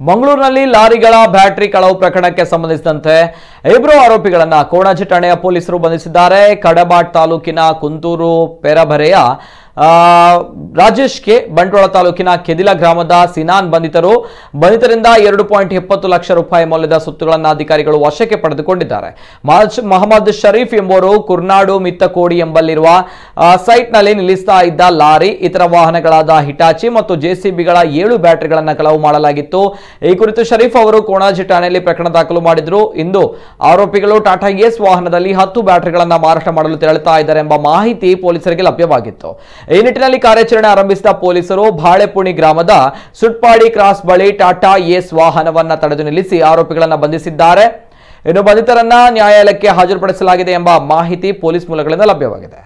ಮಂಗಳೂರಿನಲ್ಲಿ ಲಾರಿಗಳ ಬ್ಯಾಟರಿ ಕಳವು ಪ್ರಕರಣಕ್ಕೆ ಸಂಬಂಧಿಸಿದಂತೆ ಇಬ್ಬರು ಆರೋಪಿಗಳನ್ನ ಕೋಣಾಜಿ ಠಾಣೆಯ ಪೊಲೀಸರು ಬಂಧಿಸಿದ್ದಾರೆ. ಕಡಬಾಟ್ ತಾಲೂಕಿನ ಕುಂತೂರು ಪೆರಬರೆಯ ರಾಜೇಶ್ ಕೆ, ಬಂಟ್ವಾಳ ತಾಲೂಕಿನ ಕೆದಿಲ ಗ್ರಾಮದ ಸಿನಾನ್ ಬಂಧಿತರಿಂದ 2.70 ಲಕ್ಷ ರೂಪಾಯಿ ಮೌಲ್ಯದ ಸೊತ್ತುಗಳನ್ನು ಅಧಿಕಾರಿಗಳು ವಶಕ್ಕೆ ಪಡೆದುಕೊಂಡಿದ್ದಾರೆ. ಮೊಹಮ್ಮದ್ ಶರೀಫ್ ಎಂಬುವರು ಕುರ್ನಾಡು ಮಿತ್ತಕೋಡಿ ಎಂಬಲ್ಲಿರುವ ಸೈಟ್ನಲ್ಲಿ ನಿಲ್ಲಿಸ್ತಾ ಇದ್ದ ಲಾರಿ, ಇತರ ವಾಹನಗಳಾದ ಹಿಟಾಚಿ ಮತ್ತು ಜೆಸಿಬಿಗಳ 7 ಬ್ಯಾಟರಿಗಳನ್ನು ಕಳವು ಮಾಡಲಾಗಿತ್ತು. ಈ ಕುರಿತು ಶರೀಫ್ ಅವರು ಕೋಣಾಜಿ ಠಾಣೆಯಲ್ಲಿ ಪ್ರಕರಣ ದಾಖಲು ಮಾಡಿದ್ರು. ಇಂದು ಆರೋಪಿಗಳು ಟಾಟಾ ಏಸ್ ವಾಹನದಲ್ಲಿ 10 ಬ್ಯಾಟರಿಗಳನ್ನು ಮಾರಾಟ ಮಾಡಲು ತೆರಳುತ್ತಾ ಇದ್ದಾರೆ ಎಂಬ ಮಾಹಿತಿ ಪೊಲೀಸರಿಗೆ ಲಭ್ಯವಾಗಿತ್ತು. ಈ ನಿಟ್ಟಿನಲ್ಲಿ ಕಾರ್ಯಾಚರಣೆ ಆರಂಭಿಸಿದ ಪೊಲೀಸರು ಬಾಳೆಪುಣಿ ಗ್ರಾಮದ ಸುಟ್ಪಾಡಿ ಕ್ರಾಸ್ ಬಳಿ ಟಾಟಾ ಏಸ್ ವಾಹನವನ್ನ ತಡೆದು ನಿಲ್ಲಿಸಿ ಆರೋಪಿಗಳನ್ನು ಬಂಧಿಸಿದ್ದಾರೆ. ಇನ್ನು ಬಂಧಿತರನ್ನ ನ್ಯಾಯಾಲಯಕ್ಕೆ ಹಾಜರುಪಡಿಸಲಾಗಿದೆ ಎಂಬ ಮಾಹಿತಿ ಪೊಲೀಸ್ ಮೂಲಗಳಿಂದ ಲಭ್ಯವಾಗಿದೆ.